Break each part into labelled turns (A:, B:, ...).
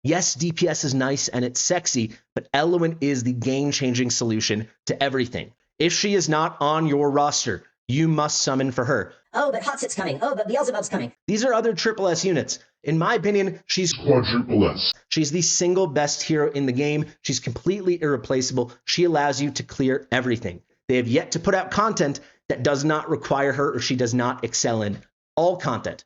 A: Yes, DPS is nice and it's sexy, but Elowyn is the game-changing solution to everything. If she is not on your roster, you must summon for her.
B: Oh, but Hotsit's coming. Oh, but Beelzebub's coming.
A: These are other triple S units. In my opinion, she's quadruple S. She's the single best hero in the game. She's completely irreplaceable. She allows you to clear everything. They have yet to put out content that does not require her or she does not excel in. All content.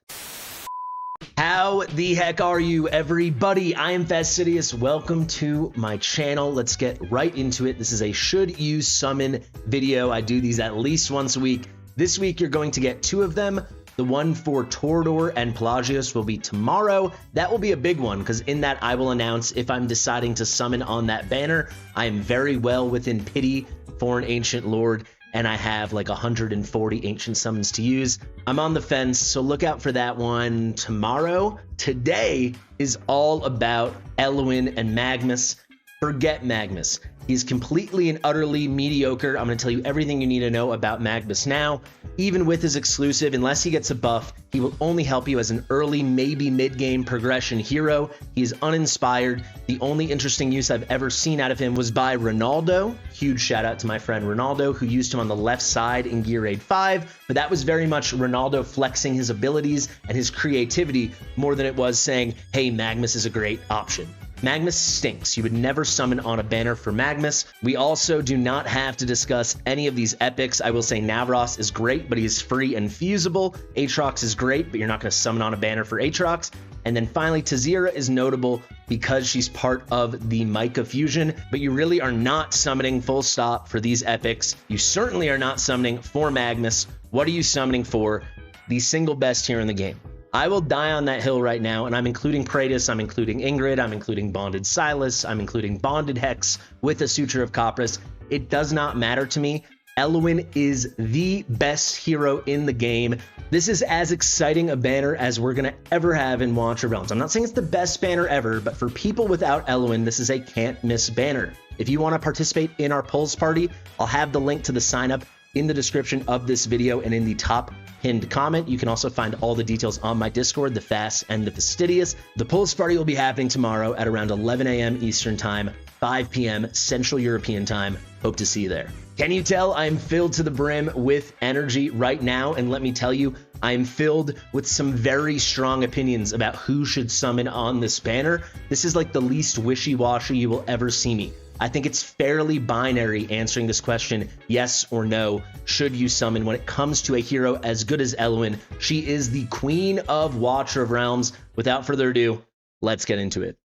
A: How the heck are you, everybody? I am Fastidious. Welcome to my channel. Let's get right into it. This is a should you summon video. I do these at least once a week. This week, you're going to get two of them. The one for Torador and Pelagios will be tomorrow. That will be a big one because in that I will announce if I'm deciding to summon on that banner. I am very well within pity for an Ancient Lord, and I have like 140 ancient summons to use. I'm on the fence, so look out for that one tomorrow. Today is all about Elowyn and Magmus. Forget Magmus. He's completely and utterly mediocre. I'm going to tell you everything you need to know about Magmus now. Even with his exclusive, unless he gets a buff, he will only help you as an early, maybe mid-game progression hero. He is uninspired. The only interesting use I've ever seen out of him was by Ronaldo. Huge shout out to my friend Ronaldo, who used him on the left side in Gear Raid 5. But that was very much Ronaldo flexing his abilities and his creativity more than it was saying, hey, Magmus is a great option. Magmus stinks. You would never summon on a banner for Magmus. We also do not have to discuss any of these epics. I will say Navros is great, but he is free and fusible. Aatrox is great, but you're not going to summon on a banner for Aatrox. And then finally, Tazira is notable because she's part of the Micah fusion, but you really are not summoning full stop for these epics. You certainly are not summoning for Magmus. What are you summoning for? The single best here in the game. I will die on that hill right now, and I'm including Kratos, I'm including Ingrid, I'm including Bonded Silas, I'm including Bonded Hex with a Suture of Copris. It does not matter to me. Elowyn is the best hero in the game. This is as exciting a banner as we're going to ever have in Watcher Realms. I'm not saying it's the best banner ever, but for people without Elowyn, this is a can't-miss banner. If you want to participate in our Pulse Party, I'll have the link to the sign-up in the description of this video and in the top pinned comment. You can also find all the details on my Discord, the Fast and the Fastidious. The Pulse Party will be happening tomorrow at around 11 a.m. Eastern Time, 5 p.m. Central European Time. Hope to see you there. Can you tell I'm filled to the brim with energy right now? And let me tell you, I'm filled with some very strong opinions about who should summon on this banner. This is like the least wishy-washy you will ever see me. I think it's fairly binary answering this question, yes or no, should you summon when it comes to a hero as good as Elowyn. She is the queen of Watcher of Realms. Without further ado, let's get into it.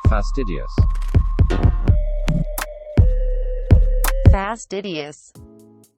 C: Fastidious.
D: Fastidious.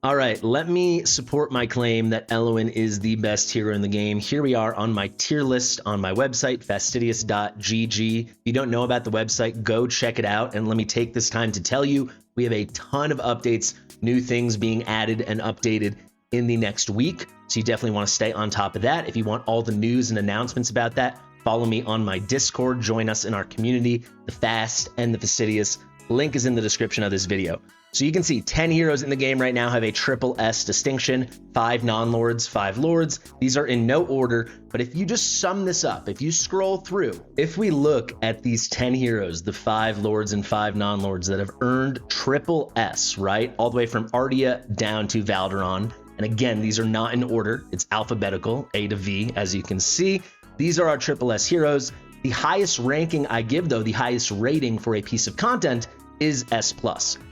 A: All right, let me support my claim that Elowyn is the best hero in the game. Here we are on my tier list on my website, fastidious.gg. If you don't know about the website, go check it out. And let me take this time to tell you, we have a ton of updates, new things being added and updated in the next week. So you definitely want to stay on top of that. If you want all the news and announcements about that, follow me on my Discord, join us in our community, the Fast and the Fastidious. Link is in the description of this video. So you can see 10 heroes in the game right now have a triple S distinction, 5 non-lords, 5 lords. These are in no order, but if you just sum this up, if you scroll through, if we look at these 10 heroes, the 5 lords and 5 non-lords that have earned triple S, right? All the way from Ardia down to Valderon. And again, these are not in order. It's alphabetical, A to V, as you can see. These are our triple S heroes. The highest ranking I give, though, the highest rating for a piece of content is S+.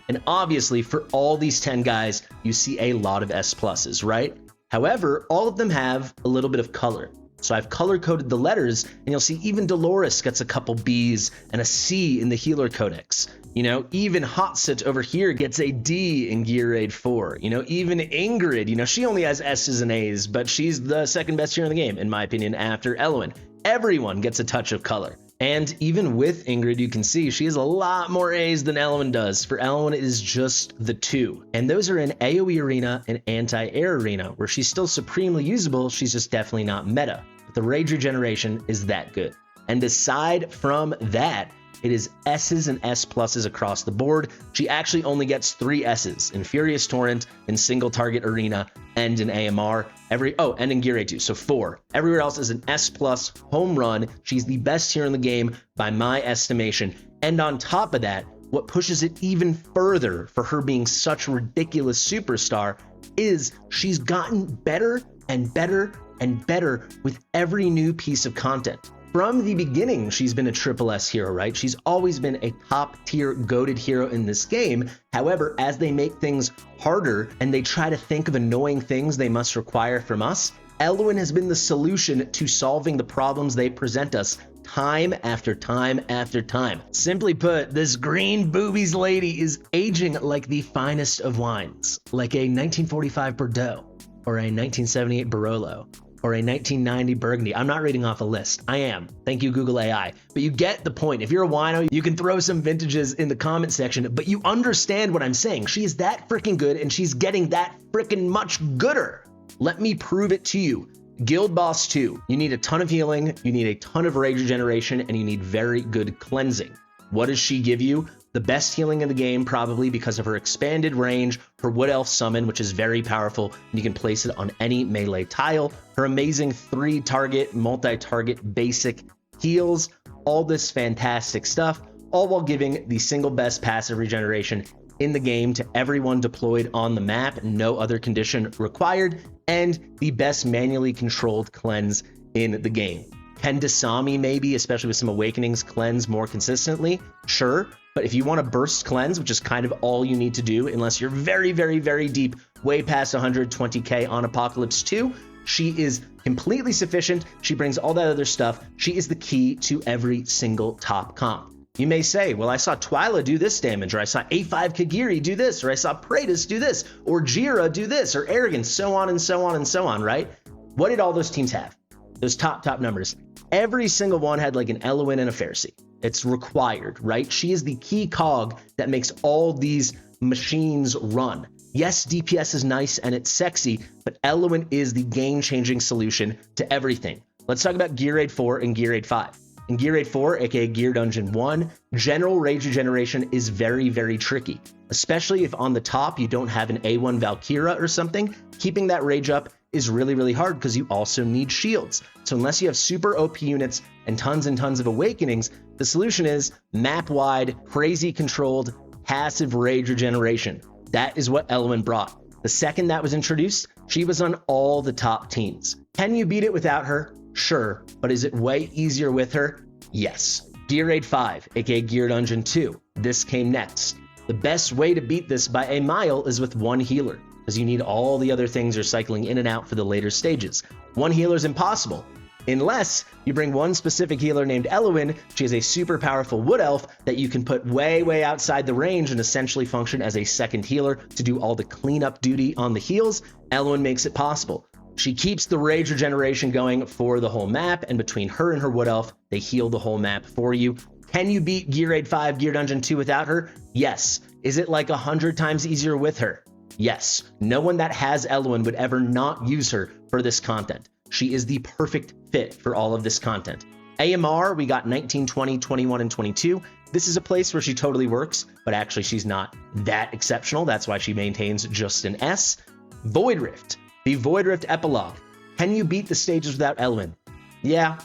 A: And obviously, for all these 10 guys, you see a lot of S pluses, right? However, all of them have a little bit of color. So I've color-coded the letters, and you'll see even Dolores gets a couple B's and a C in the Healer Codex. You know, even Hotsit over here gets a D in Gear Raid 4. You know, even Ingrid, you know, she only has S's and A's, but she's the second best hero in the game, in my opinion, after Elowyn. Everyone gets a touch of color. And even with Ingrid, you can see she has a lot more A's than Elowyn does. For Elowyn, it is just the 2. And those are in AoE Arena and Anti-Air Arena, where she's still supremely usable, she's just definitely not meta. But the Rage Regeneration is that good. And aside from that, It is S's and S pluses across the board. She actually only gets 3 S's in Furious Torrent, in Single Target Arena, and in AMR. And in Gear A2, so 4. Everywhere else is an S plus home run. She's the best hero in the game by my estimation. And on top of that, what pushes it even further for her being such a ridiculous superstar is she's gotten better and better and better with every new piece of content. From the beginning, she's been a triple S hero, right? She's always been a top tier goated hero in this game. However, as they make things harder and they try to think of annoying things they must require from us, Elowyn has been the solution to solving the problems they present us time after time after time. Simply put, this green boobies lady is aging like the finest of wines, like a 1945 Bordeaux or a 1978 Barolo or a 1990 Burgundy. I'm not reading off a list. I am. Thank you, Google AI. But you get the point. If you're a wino, you can throw some vintages in the comment section, but you understand what I'm saying. She is that freaking good, and she's getting that freaking much gooder. Let me prove it to you. Guild Boss 2, you need a ton of healing, you need a ton of rage regeneration, and you need very good cleansing. What does she give you? The best healing in the game, probably because of her expanded range, her Wood Elf summon, which is very powerful, and you can place it on any melee tile, her amazing 3-target, multi-target basic heals, all this fantastic stuff, all while giving the single best passive regeneration in the game to everyone deployed on the map, no other condition required, and the best manually controlled cleanse in the game. Can Dasami maybe, especially with some awakenings, cleanse more consistently? Sure, but if you want to burst cleanse, which is kind of all you need to do, unless you're very, very, very deep, way past 120k on Apocalypse 2, she is completely sufficient. She brings all that other stuff. She is the key to every single top comp. You may say, well, I saw Twyla do this damage, or I saw A5 Kagiri do this, or I saw Praetus do this, or Jira do this, or Arrogance, so on and so on and so on, right? What did all those teams have? Those top numbers. Every single one had like an Elowyn and a Pharisee. It's required, right? She is the key cog that makes all these machines run. Yes, DPS is nice and it's sexy, but Elowyn is the game-changing solution to everything. Let's talk about Gear Raid 4 and Gear Raid 5. In Gear Raid 4, aka Gear Dungeon 1, general rage regeneration is very, very tricky, especially if on the top you don't have an A1 Valkyra or something. Keeping that rage up is really, really hard because you also need shields. So unless you have super OP units and tons of awakenings, the solution is map-wide, crazy controlled, passive rage regeneration. That is what Elowyn brought. The second that was introduced, she was on all the top teams. Can you beat it without her? Sure, but is it way easier with her? Yes. Gear Raid 5, aka Gear Dungeon 2. This came next. The best way to beat this by a mile is with one healer, because you need all the other things you're cycling in and out for the later stages. One healer is impossible, unless you bring one specific healer named Elowyn. She is a super powerful Wood Elf that you can put way outside the range and essentially function as a second healer to do all the cleanup duty on the heals. Elowyn makes it possible. She keeps the rage regeneration going for the whole map, and between her and her Wood Elf, they heal the whole map for you. Can you beat Gear Raid 5, Gear Dungeon 2 without her? Yes. Is it like 100 times easier with her? Yes. No one that has Elowyn would ever not use her for this content. She is the perfect fit for all of this content. AMR, we got 19, 20, 21, and 22. This is a place where she totally works, but actually she's not that exceptional. That's why she maintains just an S. Void Rift. The Void Rift Epilogue. Can you beat the stages without Elowyn? Yeah.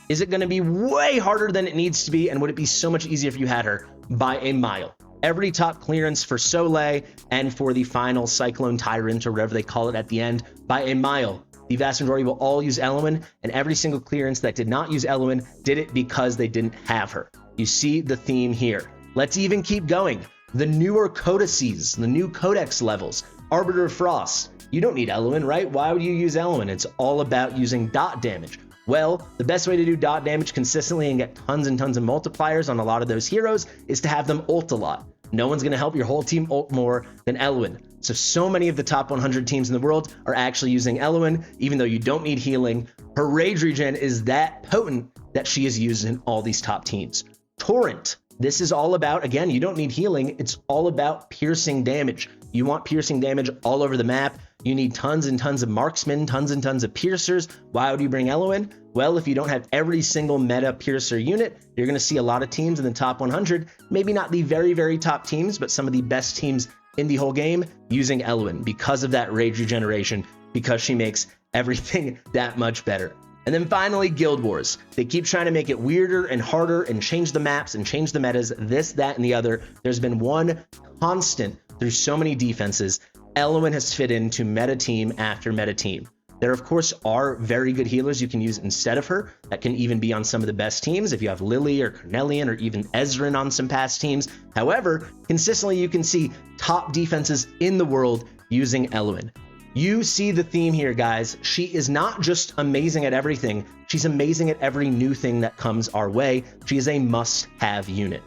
A: Is it going to be way harder than it needs to be, and would it be so much easier if you had her? By a mile. Every top clearance for Soleil and for the final Cyclone Tyrant, or whatever they call it at the end, by a mile. The vast majority will all use Elowyn, and every single clearance that did not use Elowyn did it because they didn't have her. You see the theme here. Let's even keep going. The newer codices, the new codex levels, Arbiter of Frost. You don't need Elowyn, right? Why would you use Elowyn? It's all about using dot damage. Well, the best way to do dot damage consistently and get tons and tons of multipliers on a lot of those heroes is to have them ult a lot. No one's going to help your whole team ult more than Elowyn. So many of the top 100 teams in the world are actually using Elowyn, even though you don't need healing. Her rage regen is that potent that she is used in all these top teams. Torrent. This is all about, again, you don't need healing. It's all about piercing damage. You want piercing damage all over the map. You need tons and tons of marksmen, tons and tons of piercers. Why would you bring Elowyn? Well, if you don't have every single meta piercer unit, you're going to see a lot of teams in the top 100, maybe not the very, very top teams, but some of the best teams in the whole game using Elowyn because of that rage regeneration, because she makes everything that much better. And then finally, Guild Wars. They keep trying to make it weirder and harder and change the maps and change the metas, this, that, and the other. There's been one constant through so many defenses. Elowyn has fit into meta team after meta team. There, of course, are very good healers you can use instead of her that can even be on some of the best teams if you have Lily or Cornelian or even Ezrein on some past teams. However, consistently you can see top defenses in the world using Elowyn. You see the theme here, guys. She is not just amazing at everything. She's amazing at every new thing that comes our way. She is a must-have unit.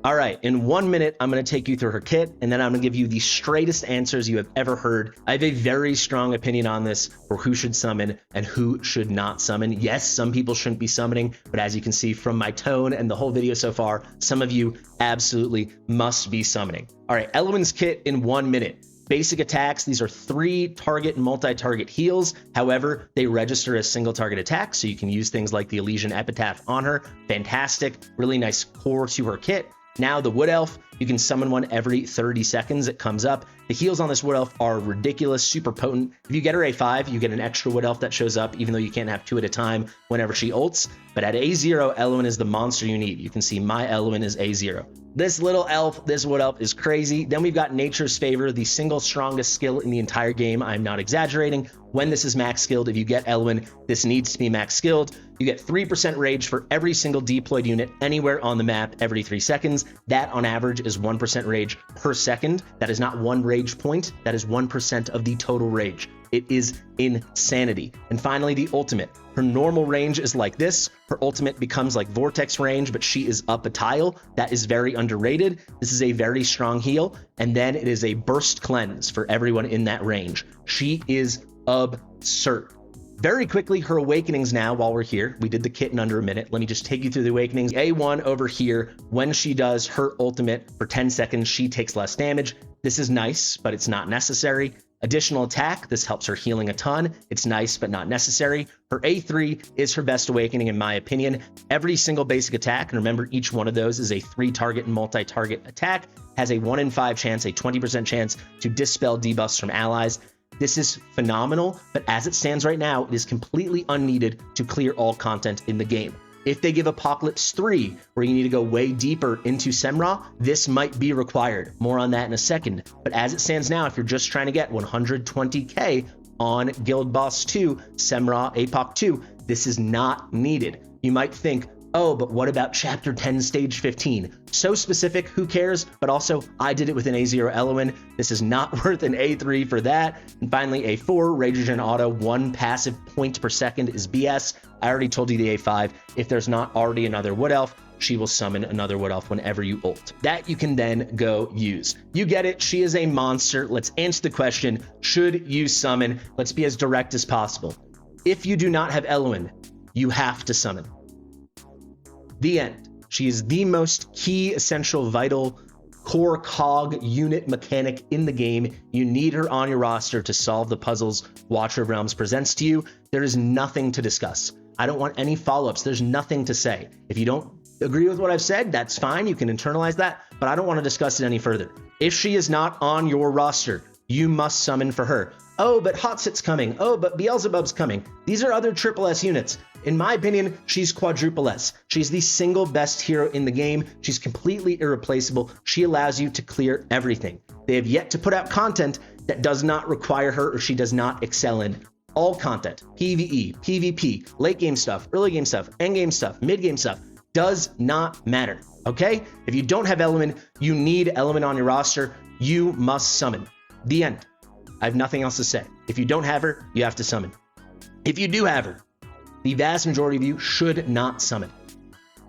A: All right, in 1 minute, I'm going to take you through her kit, and then I'm going to give you the straightest answers you have ever heard. I have a very strong opinion on this for who should summon and who should not summon. Yes, some people shouldn't be summoning, but as you can see from my tone and the whole video so far, some of you absolutely must be summoning. All right, Elowyn's kit in 1 minute. Basic attacks, these are 3 target and multi-target heals. However, they register as single target attacks, so you can use things like the Elysian Epitaph on her. Fantastic, really nice core to her kit. Now the Wood Elf, you can summon one every 30 seconds. It comes up. The heals on this Wood Elf are ridiculous, super potent. If you get her A5, you get an extra Wood Elf that shows up, even though you can't have 2 at a time whenever she ults. But at A0, Elowyn is the monster you need. You can see my Elowyn is A0. This little elf, this Wood Elf is crazy. Then we've got Nature's Favor, the single strongest skill in the entire game. I'm not exaggerating. When this is max skilled, if you get Elowyn, this needs to be max skilled. You get 3% rage for every single deployed unit anywhere on the map every 3 seconds. That on average is 1% rage per second. That is not 1 rage point. That is 1% of the total rage. It is insanity. And finally, the ultimate. Her normal range is like this. Her ultimate becomes like Vortex range, but she is up a tile. That is very underrated. This is a very strong heal. And then it is a burst cleanse for everyone in that range. She is absurd. Very quickly, her awakenings now, while we're here, we did the kit in under a minute. Let me just take you through the awakenings. A1 over here, when she does her ultimate for 10 seconds, she takes less damage. This is nice, but it's not necessary. Additional attack, this helps her healing a ton. It's nice, but not necessary. Her A3 is her best awakening, in my opinion. Every single basic attack, and remember, each one of those is a 3 target and multi-target attack, has a 1 in 5 chance, a 20% chance to dispel debuffs from allies. This is phenomenal, but as it stands right now, it is completely unneeded to clear all content in the game. If they give Apocalypse 3, where you need to go way deeper into Semra, this might be required. More on that in a second. But as it stands now, if you're just trying to get 120k on Guild Boss 2, Semra Apoc 2, this is not needed. You might think, oh, but what about Chapter 10, Stage 15? So specific, who cares? But also, I did it with an A0 Elowyn. This is not worth an A3 for that. And finally, A4, Rage Regen Auto, 1 passive point per second is BS. I already told you the A5. If there's not already another Wood Elf, she will summon another Wood Elf whenever you ult. That you can then go use. You get it, she is a monster. Let's answer the question, should you summon? Let's be as direct as possible. If you do not have Elowyn, you have to summon. The end. She is the most key, essential, vital, core cog unit mechanic in the game. You need her on your roster to solve the puzzles Watcher of Realms presents to you. There is nothing to discuss. I don't want any follow-ups. There's nothing to say. If you don't agree with what I've said, that's fine. You can internalize that, but I don't want to discuss it any further. If she is not on your roster, you must summon for her. Oh, but Hotsit's coming. Oh, but Beelzebub's coming. These are other triple S units. In my opinion, she's quadruple S. She's the single best hero in the game. She's completely irreplaceable. She allows you to clear everything. They have yet to put out content that does not require her or she does not excel in. All content, PvE, PvP, late game stuff, early game stuff, end game stuff, mid game stuff, does not matter, okay? If you don't have Elowyn, you need Elowyn on your roster. You must summon. The end. I have nothing else to say. If you don't have her, you have to summon. If you do have her, the vast majority of you should not summon.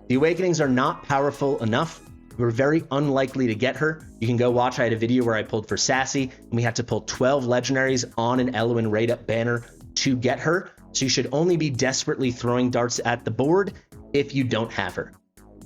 A: The awakenings are not powerful enough. We're very unlikely to get her. You can go watch, I had a video where I pulled for Sassy, and we had to pull 12 legendaries on an Elowyn raid up banner to get her. So you should only be desperately throwing darts at the board if you don't have her.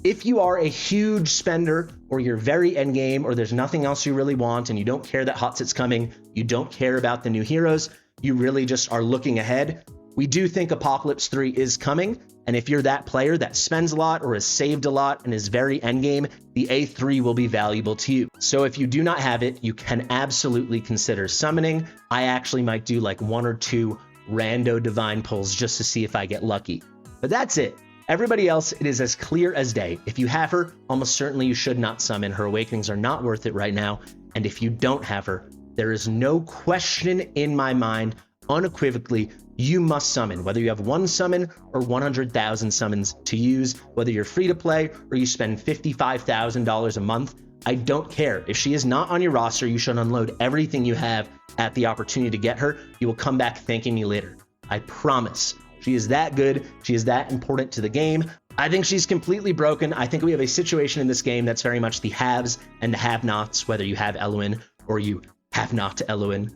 A: If you are a huge spender or you're very endgame or there's nothing else you really want and you don't care that hot sit's coming, you don't care about the new heroes, you really just are looking ahead, we do think Apocalypse 3 is coming. And if you're that player that spends a lot or has saved a lot and is very endgame, the A3 will be valuable to you. So if you do not have it, you can absolutely consider summoning. I actually might do like 1 or 2 rando divine pulls just to see if I get lucky. But that's it. Everybody else, it is as clear as day. If you have her, almost certainly you should not summon. Her awakenings are not worth it right now. And if you don't have her, there is no question in my mind, unequivocally, you must summon, whether you have 1 summon or 100,000 summons to use, whether you're free to play or you spend $55,000 a month. I don't care. If she is not on your roster, you should unload everything you have at the opportunity to get her. You will come back thanking me later. I promise. She is that good. She is that important to the game. I think she's completely broken. I think we have a situation in this game that's very much the haves and the have-nots, whether you have Elowyn or you have not Elowyn.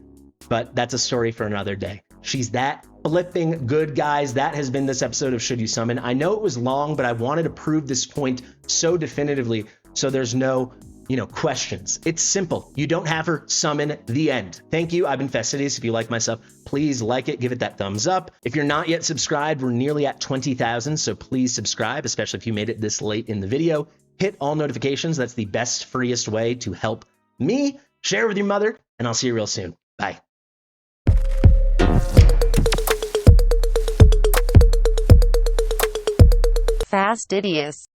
A: But that's a story for another day. She's that flipping good, guys. That has been this episode of Should You Summon. I know it was long, but I wanted to prove this point so definitively so there's no questions. It's simple. You don't have her, summon, the end. Thank you. I've been Fastidious. If you like my stuff, please like it, give it that thumbs up. If you're not yet subscribed, we're nearly at 20,000, so please subscribe, especially if you made it this late in the video. Hit all notifications. That's the best, freest way to help me. Share with your mother, and I'll see you real soon. Bye.
C: Fastidious.